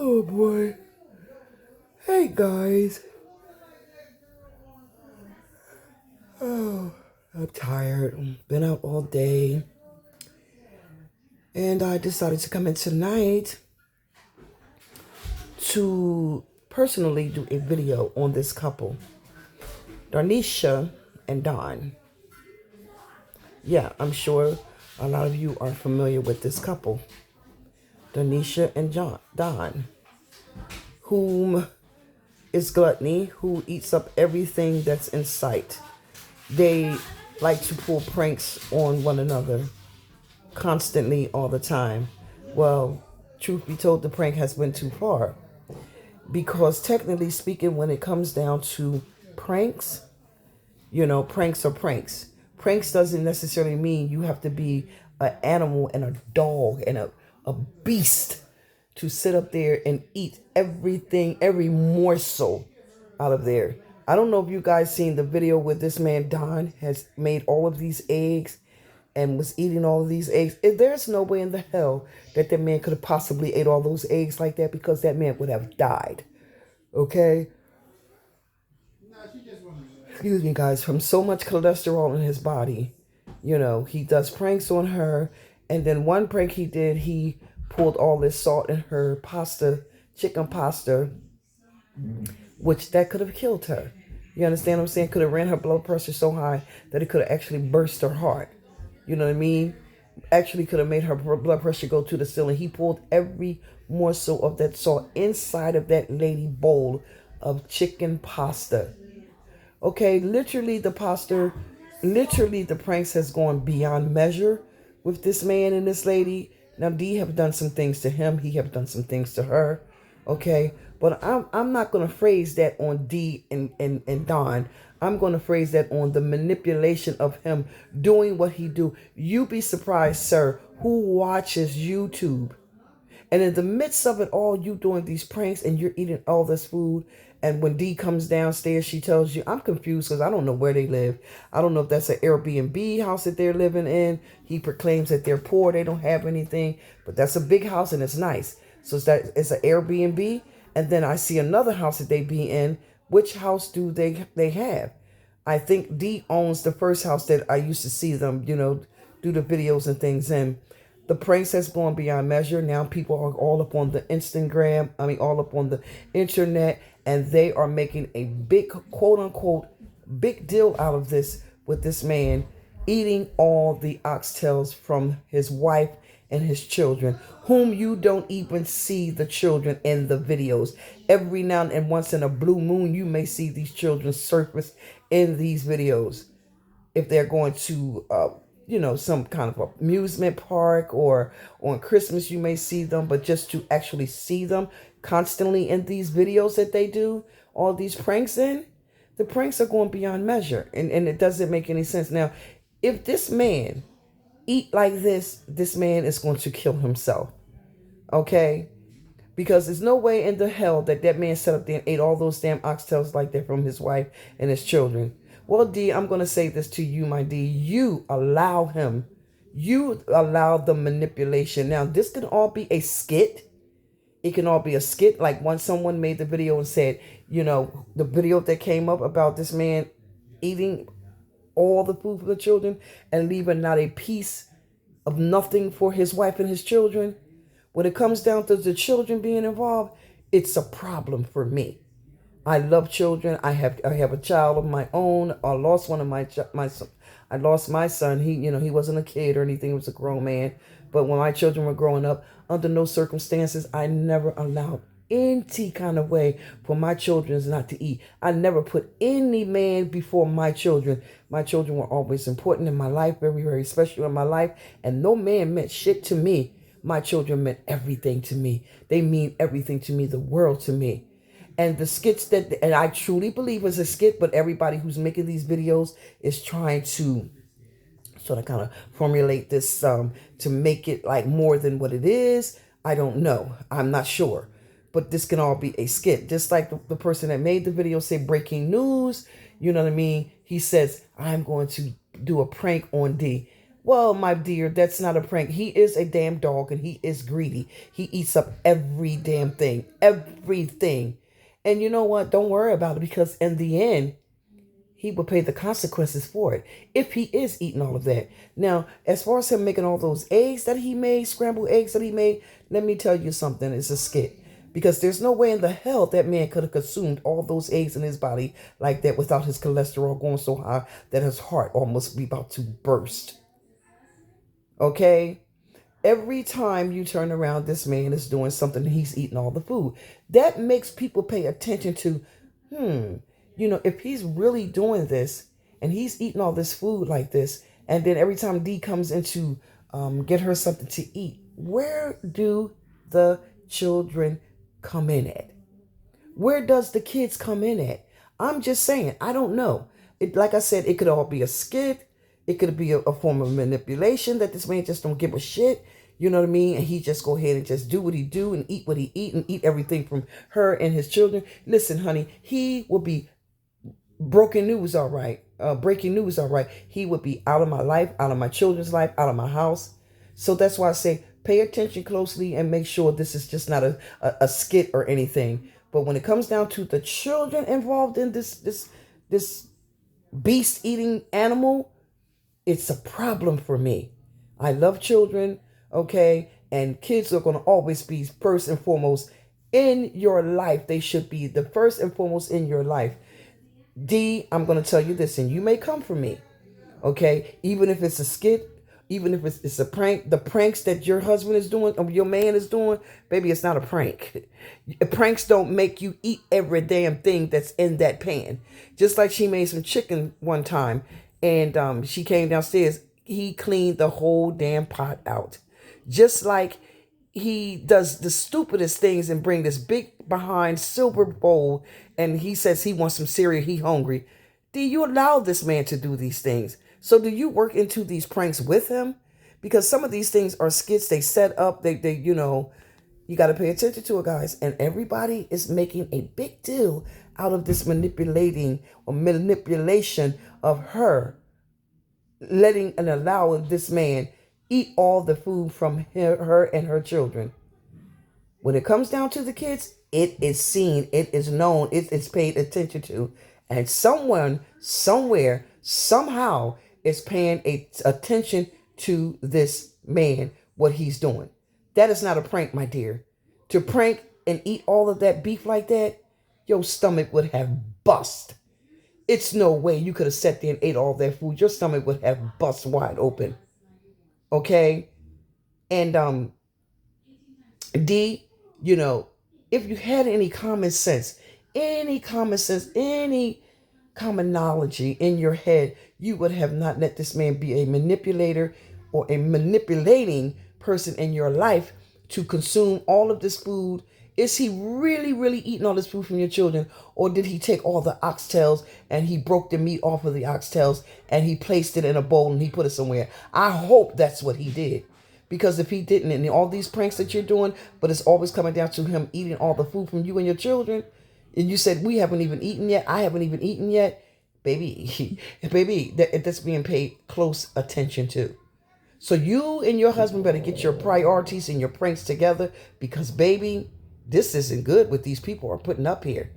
Oh boy. Hey guys. Oh, I'm tired. Been out all day. And I decided to come in tonight to personally do a video on this couple, Darnisha and Don. Yeah, I'm sure a lot of you are familiar with this couple, Darnisha and Don, whom is gluttony, who eats up everything that's in sight. They like to pull pranks on one another constantly all the time. Well, truth be told, the prank has went too far. Because technically speaking, when it comes down to pranks, pranks are pranks. Pranks doesn't necessarily mean you have to be an animal and a dog and a beast to sit up there and eat everything, every morsel out of there. I don't know if you guys seen the video where this man Don has made all of these eggs and was eating all of these eggs. There's no way in the hell that man could have possibly ate all those eggs like that, because that man would have died. Okay? Excuse me, guys, from so much cholesterol in his body. He does pranks on her. And then one prank he did, he pulled all this salt in her pasta, chicken pasta, which that could have killed her. You understand what I'm saying? Could have ran her blood pressure so high that it could have actually burst her heart. You know what I mean? Actually could have made her blood pressure go to the ceiling. He pulled every morsel of that salt inside of that lady bowl of chicken pasta. Okay, literally the pranks has gone beyond measure with this man and this lady. Now, D have done some things to him. He have done some things to her. Okay, but I'm not going to phrase that on D and Don. I'm going to phrase that on the manipulation of him doing what he do. You be surprised, sir, who watches YouTube. And in the midst of it all, you doing these pranks and you're eating all this food. And when D comes downstairs, she tells you, I'm confused because I don't know where they live. I don't know if that's an Airbnb house that they're living in. He proclaims that they're poor. They don't have anything. But that's a big house and it's nice. So it's an Airbnb. And then I see another house that they be in. Which house do they have? I think D owns the first house that I used to see them, do the videos and things in. The pranks has gone beyond measure. Now people are all up on the Instagram. All up on the internet. And they are making a big, quote unquote, big deal out of this with this man eating all the oxtails from his wife and his children, whom you don't even see the children in the videos. Every now and once in a blue moon, you may see these children surface in these videos. If they're going to some kind of amusement park, or on Christmas, you may see them, but just to actually see them constantly in these videos that they do, all these pranks in, the pranks are going beyond measure. And it doesn't make any sense. Now, if this man eat like this man is going to kill himself. Okay? Because there's no way in the hell that man sat up there and ate all those damn oxtails like that from his wife and his children. Well, D, I'm going to say this to you, my D. You allow him. You allow the manipulation. Now, this can all be a skit. It can all be a skit. Like once someone made the video and said, the video that came up about this man eating all the food for the children and leaving not a piece of nothing for his wife and his children. When it comes down to the children being involved, it's a problem for me. I love children. I have a child of my own. I lost one of my son. I lost my son. He wasn't a kid or anything. He was a grown man. But when my children were growing up, under no circumstances, I never allowed any kind of way for my children not to eat. I never put any man before my children. My children were always important in my life, very, very special in my life. And no man meant shit to me. My children meant everything to me. They mean everything to me, the world to me. And the skits and I truly believe it's a skit, but everybody who's making these videos is trying to sort of kind of formulate this to make it like more than what it is. I don't know. I'm not sure. But this can all be a skit. Just like the person that made the video say breaking news, you know what I mean? He says, I'm going to do a prank on D. Well, my dear, that's not a prank. He is a damn dog and he is greedy. He eats up every damn thing, everything. And you know what? Don't worry about it because in the end, he will pay the consequences for it if he is eating all of that. Now, as far as him making all those eggs that he made, scrambled eggs that he made, let me tell you something. It's a skit. Because there's no way in the hell that man could have consumed all those eggs in his body like that without his cholesterol going so high that his heart almost be about to burst. Okay? Every time you turn around, this man is doing something. He's eating all the food. That makes people pay attention to, if he's really doing this and he's eating all this food like this, and then every time D comes in to get her something to eat, where do the children come in at? Where does the kids come in at? I'm just saying, I don't know. Like I said, it could all be a skit. It could be a form of manipulation that this man just don't give a shit. You know what I mean? And he just go ahead and just do what he do and eat what he eat and eat everything from her and his children. Listen, honey, he will be broken news, all right. Breaking news, all right. He would be out of my life, out of my children's life, out of my house. So that's why I say pay attention closely and make sure this is just not a skit or anything. But when it comes down to the children involved in this beast eating animal, it's a problem for me. I love children, okay? And kids are going to always be first and foremost in your life. They should be the first and foremost in your life. D, I'm going to tell you this, and you may come for me, okay? Even if it's a skit, even if it's a prank, the pranks that your husband is doing, or your man is doing, baby, it's not a prank. Pranks don't make you eat every damn thing that's in that pan. Just like she made some chicken one time, and she came downstairs. He cleaned the whole damn pot out. Just like he does the stupidest things and bring this big behind silver bowl, and he says he wants some cereal, he hungry. Do you allow this man to do these things? So do you work into these pranks with him? Because some of these things are skits they set up. They you got to pay attention to it, guys. And everybody is making a big deal out of this manipulation of her letting and allowing this man eat all the food from her and her children. When it comes down to the kids, it is seen, it is known, it is paid attention to. And someone, somewhere, somehow is paying attention to this man, what he's doing. That is not a prank, my dear. To prank and eat all of that beef like that, your stomach would have bust. It's no way you could have sat there and ate all that food. Your stomach would have bust wide open. Okay? And D, if you had any common sense, any commonology in your head, you would have not let this man be a manipulator or a manipulating person in your life to consume all of this food. Is he really, really eating all this food from your children? Or did he take all the oxtails and he broke the meat off of the oxtails and he placed it in a bowl and he put it somewhere? I hope that's what he did. Because if he didn't, and all these pranks that you're doing, but it's always coming down to him eating all the food from you and your children, and you said, we haven't even eaten yet, I haven't even eaten yet, baby, that's being paid close attention to. So you and your husband better get your priorities and your pranks together, because, baby, this isn't good what these people are putting up here.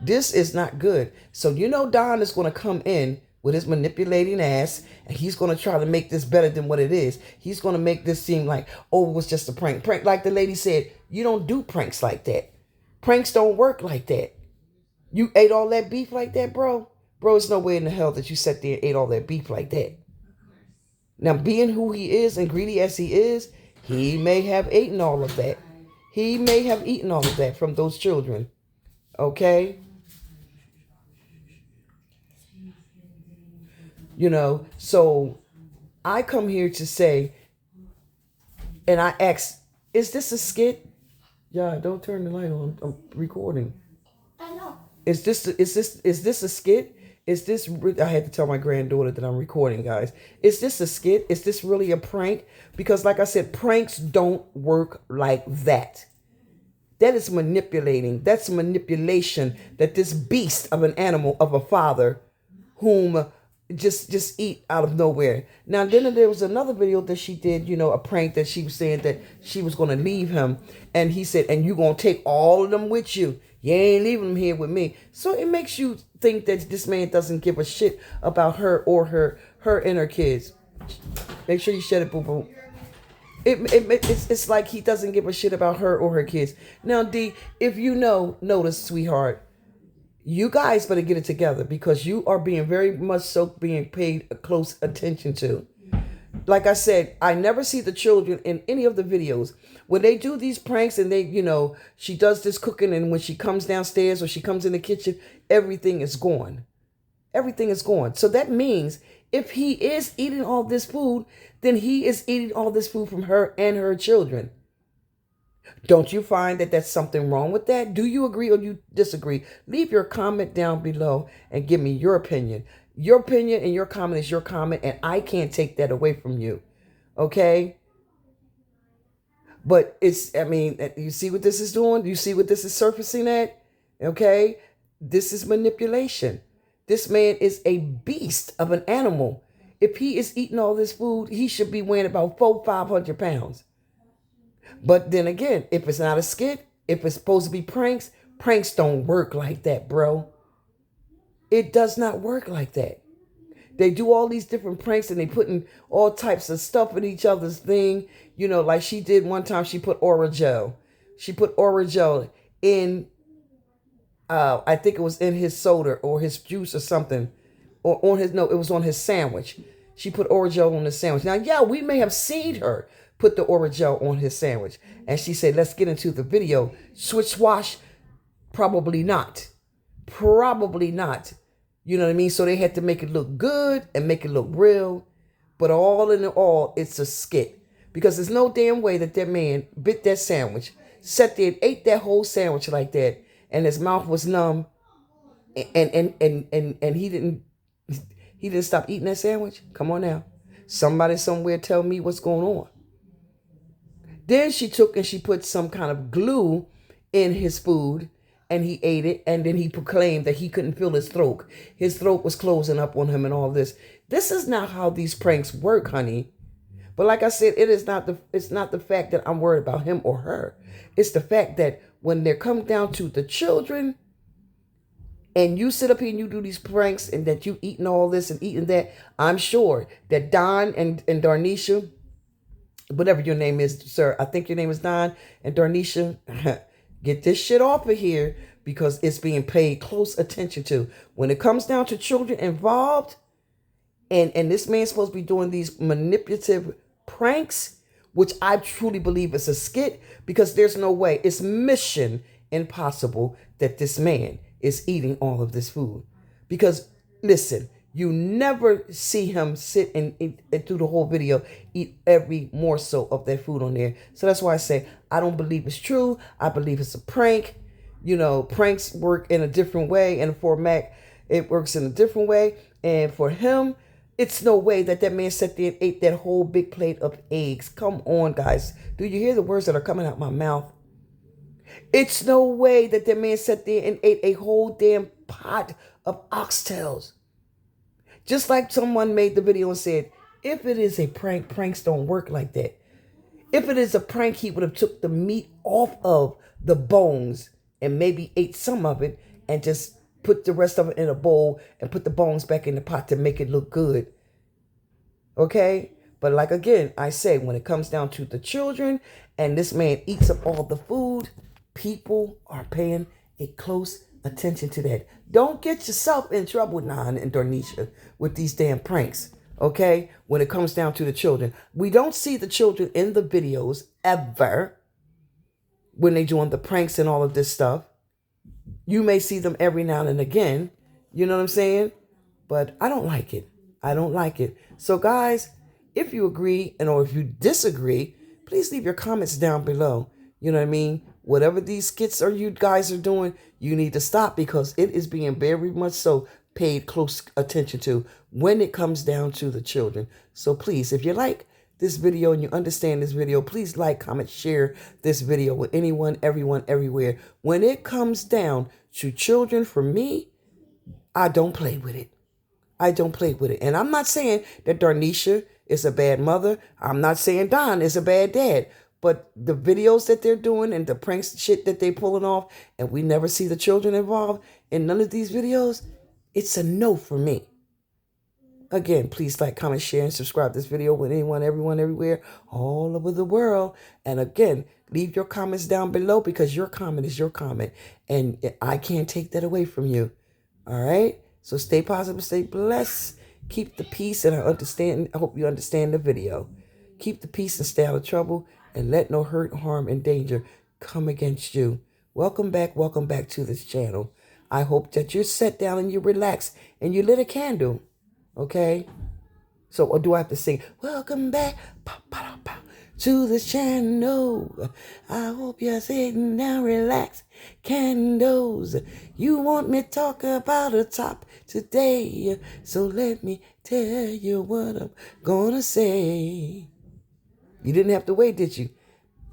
This is not good. So Don is going to come in with his manipulating ass, and he's going to try to make this better than what it is. He's going to make this seem like, oh, it was just a prank. Prank, like the lady said, you don't do pranks like that. Pranks don't work like that. You ate all that beef like that, bro? Bro, there's no way in the hell that you sat there and ate all that beef like that. Now, being who he is and greedy as he is, he may have eaten all of that. He may have eaten all of that from those children. Okay? So I come here to say, and I ask, is this a skit? Yeah, don't turn the light on. I'm recording. I know. Is this a skit? Is this, I had to tell my granddaughter that I'm recording, guys. Is this a skit? Is this really a prank? Because like I said, pranks don't work like that. That is manipulating. That's manipulation that this beast of an animal, of a father, whom just eat out of nowhere. Now then there was another video that she did, a prank that she was saying that she was going to leave him, and he said, and you going to take all of them with you. You ain't leaving them here with me. So it makes you think that this man doesn't give a shit about her or her and her kids. Make sure you shut it, boo boo. It's like he doesn't give a shit about her or her kids. Now, D, if notice, sweetheart, you guys better get it together, because you are being very much so being paid close attention to. Like I said, I never see the children in any of the videos. When they do these pranks and they, she does this cooking, and when she comes downstairs or she comes in the kitchen, everything is gone. Everything is gone. So that means if he is eating all this food, then he is eating all this food from her and her children. Don't you find that that's something wrong with that? Do you agree or you disagree? Leave your comment down below and give me your opinion. Your opinion and your comment is your comment, and I can't take that away from you. Okay? But you see what this is doing? You see what this is surfacing at? Okay? This is manipulation. This man is a beast of an animal. If he is eating all this food, he should be weighing about 400-500 pounds. But then again, if it's not a skit, if it's supposed to be pranks, pranks don't work like that, bro. It does not work like that. They do all these different pranks, and they putting all types of stuff in each other's thing. Like she did one time, she put Orajel. She put Orajel in, I think it was in his soda or his juice or something. Or on his, no, it was on his sandwich. She put Orajel on the sandwich. Now, yeah, we may have seen her put the Orajel on his sandwich. And she said, let's get into the video. Switch wash? Probably not. Probably not. You know what I mean? So they had to make it look good and make it look real. But all in all, it's a skit. Because there's no damn way that man bit that sandwich, sat there and ate that whole sandwich like that, and his mouth was numb, and he didn't stop eating that sandwich. Come on now. Somebody somewhere tell me what's going on. Then she took and she put some kind of glue in his food, and he ate it, and then he proclaimed that he couldn't feel his throat. His throat was closing up on him and all this. This is not how these pranks work, honey. But like I said, it's not the fact that I'm worried about him or her. It's the fact that when they come down to the children, and you sit up here and you do these pranks, and that you eating all this and eating that, I'm sure that Don and Darnisha, whatever your name is, sir, I think your name is Don and Darnisha, get this shit off of here, because it's being paid close attention to. When it comes down to children involved, and this man's supposed to be doing these manipulative pranks, which I truly believe is a skit, because there's no way, it's mission impossible that this man is eating all of this food. Because listen, you never see him sit and eat through the whole video, eat every morsel of that food on there. So that's why I say I don't believe it's true. I believe it's a prank. Pranks work in a different way, and for Mac, it works in a different way. And for him, it's no way that man sat there and ate that whole big plate of eggs. Come on, guys. Do you hear the words that are coming out my mouth? It's no way that man sat there and ate a whole damn pot of oxtails. Just like someone made the video and said, if it is a prank, pranks don't work like that. If it is a prank, he would have took the meat off of the bones and maybe ate some of it and just put the rest of it in a bowl and put the bones back in the pot to make it look good. Okay? But like again, I say, when it comes down to the children and this man eats up all the food, people are paying a close attention to that. Don't get yourself in trouble, Nan and Darnisha, with these damn pranks. Okay? When it comes down to the children. We don't see the children in the videos ever when they're doing the pranks and all of this stuff. You may see them every now and again. You know what I'm saying? But I don't like it. I don't like it. So guys, if you agree or if you disagree, please leave your comments down below. You know what I mean? Whatever these skits or you guys are doing, you need to stop, because it is being very much so paid close attention to when it comes down to the children. So please, if you like this video and you understand this video, please like, comment, share this video with anyone, everyone, everywhere. When it comes down to children, for me, I don't play with it. I don't play with it. And I'm not saying that Darnisha is a bad mother. I'm not saying Don is a bad dad. But the videos that they're doing and the pranks shit that they pulling off, and we never see the children involved in none of these videos, it's a no for me. Again, please like, comment, share, and subscribe this video with anyone, everyone, everywhere, all over the world. And again, leave your comments down below because your comment is your comment. And I can't take that away from you. All right? So stay positive, stay blessed. Keep the peace, and I hope you understand the video. Keep the peace and stay out of trouble, and let no hurt, harm, and danger come against you. Welcome back to this channel. I hope that you sit down and you relax and you lit a candle. Okay? So, or do I have to sing, welcome back to this channel. I hope you're sitting down, relax, candles. You want me to talk about a top today, so let me tell you what I'm gonna say. You didn't have to wait, did you?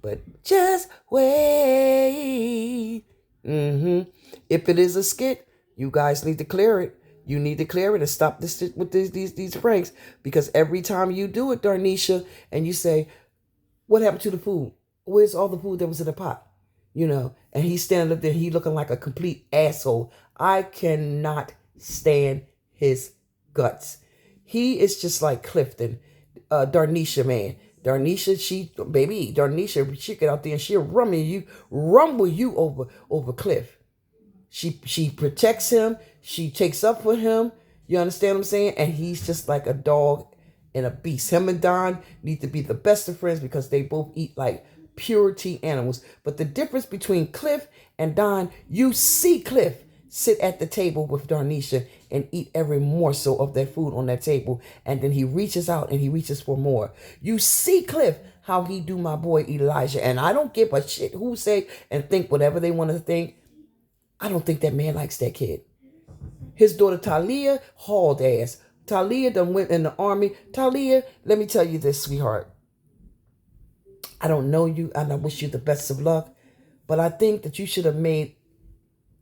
But just wait. If it is a skit, you guys need to clear it. You need to clear it and stop this with these pranks. Because every time you do it, Darnisha, and you say, what happened to the food? Where's all the food that was in the pot? You know, and he's standing up there, he looking like a complete asshole. I cannot stand his guts. He is just like Clifton, Darnisha, man. Darnisha, she get out there and she'll rumble you over Cliff. She protects him. She takes up for him. You understand what I'm saying? And he's just like a dog and a beast. Him and Don need to be the best of friends because they both eat like purity animals. But the difference between Cliff and Don, you see Cliff sit at the table with Darnisha and eat every morsel of that food on that table. And then he reaches out and he reaches for more. You see Cliff, how he do my boy Elijah. And I don't give a shit who say and think whatever they want to think. I don't think that man likes that kid. His daughter Talia hauled ass. Talia done went in the army. Talia, let me tell you this, sweetheart. I don't know you and I wish you the best of luck. But I think that you should have made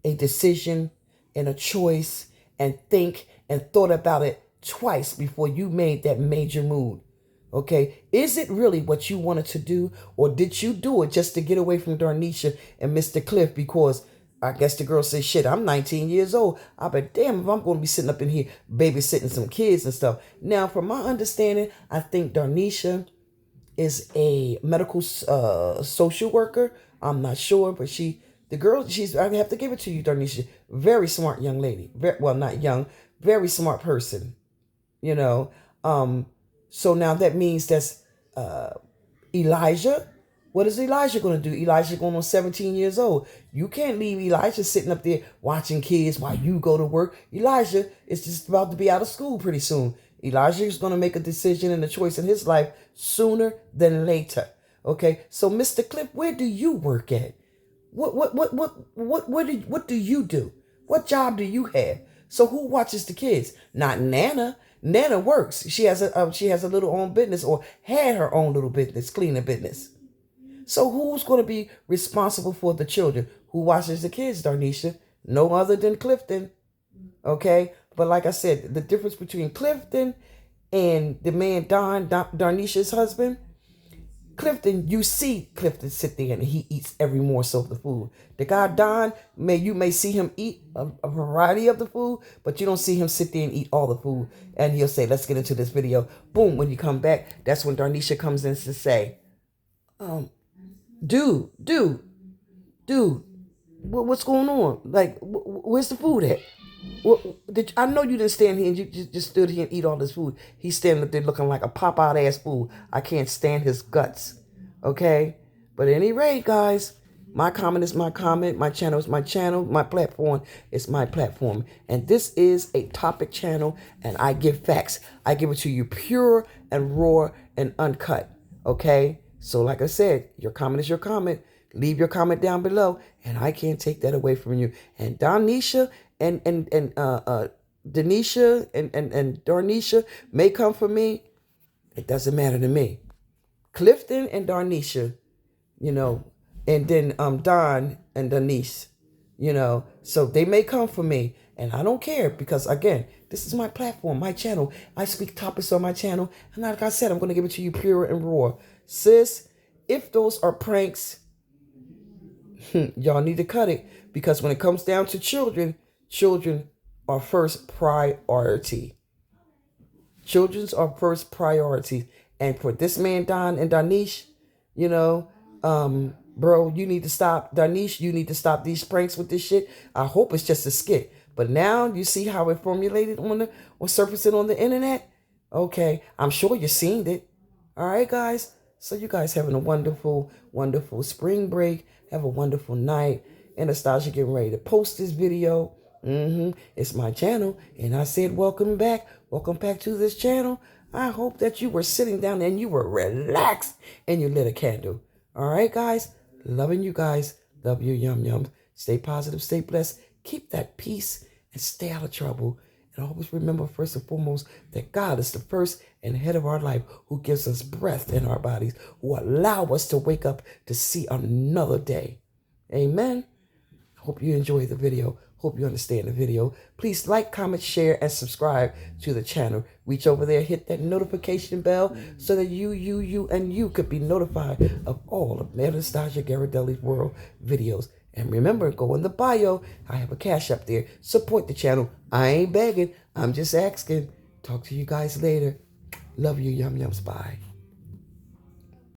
a decision and a choice and think and thought about it twice before you made that major move. Okay, is it really what you wanted to do, or did you do it just to get away from Darnisha and Mr. Cliff? Because I guess the girl says, shit, I'm 19 years old. I bet damn if I'm going to be sitting up in here babysitting some kids and stuff. Now, from my understanding, I think Darnisha is a medical social worker. I'm not sure, but I have to give it to you, Darnisha. Very smart young lady. Well, not young, very smart person. You know, so now that means that's Elijah. What is Elijah going to do? Elijah going on 17 years old. You can't leave Elijah sitting up there watching kids while you go to work. Elijah is just about to be out of school pretty soon. Elijah is going to make a decision and a choice in his life sooner than later. Okay, so Mr. Cliff, where do you work at? What do you do? What job do you have? So who watches the kids? Not Nana. Nana works. She has a little own business, or had her own little business, cleaning business. So who's going to be responsible for the children? Who watches the kids, Darnisha? No other than Clifton. Okay? But like I said, the difference between Clifton and the man Darnisha's husband, Clifton, you see Clifton sit there and he eats every morsel of the food. The guy Don, you may see him eat a variety of the food, but you don't see him sit there and eat all the food. And he'll say, let's get into this video. Boom, when you come back, that's when Darnisha comes in to say, dude, what's going on? Like, where's the food at? I know you didn't stand here and you just stood here and eat all this food. He's standing up there looking like a pop-out ass fool. I can't stand his guts. Okay? But at any rate, guys, my comment is my comment. My channel is my channel. My platform is my platform. And this is a topic channel, and I give facts. I give it to you pure and raw and uncut. Okay? So like I said, your comment is your comment. Leave your comment down below, and I can't take that away from you. And Darnisha and Denisha and Darnisha may come for me. It doesn't matter to me. Clifton and Darnisha, you know, and then Don and Denise, you know, so they may come for me. And I don't care because, again, this is my platform, my channel. I speak topics on my channel. And like I said, I'm going to give it to you pure and raw. Sis, if those are pranks, y'all need to cut it. Because when it comes down to children, children are first priority. Children's are first priority. And for this man, Don and Danish, you know, bro, you need to stop. Danish, you need to stop these pranks with this shit. I hope it's just a skit. But now you see how it formulated or surfacing on the internet? Okay, I'm sure you've seen it. All right, guys. So you guys having a wonderful, wonderful spring break. Have a wonderful night. Anastasia getting ready to post this video. It's my channel. And I said, welcome back. Welcome back to this channel. I hope that you were sitting down and you were relaxed and you lit a candle. All right, guys. Loving you guys. Love you, yum yums. Stay positive. Stay blessed. Keep that peace and stay out of trouble. And always remember, first and foremost, that God is the first and head of our life, who gives us breath in our bodies, who allow us to wake up to see another day. Amen. Hope you enjoy the video. Hope you understand the video. Please like, comment, share, and subscribe to the channel. Reach over there, hit that notification bell so that you could be notified of all of Anastasia GHIRADELLI'S World videos. And remember, go in the bio. I have a cash up there. Support the channel. I ain't begging. I'm just asking. Talk to you guys later. Love you, yum yums. Bye.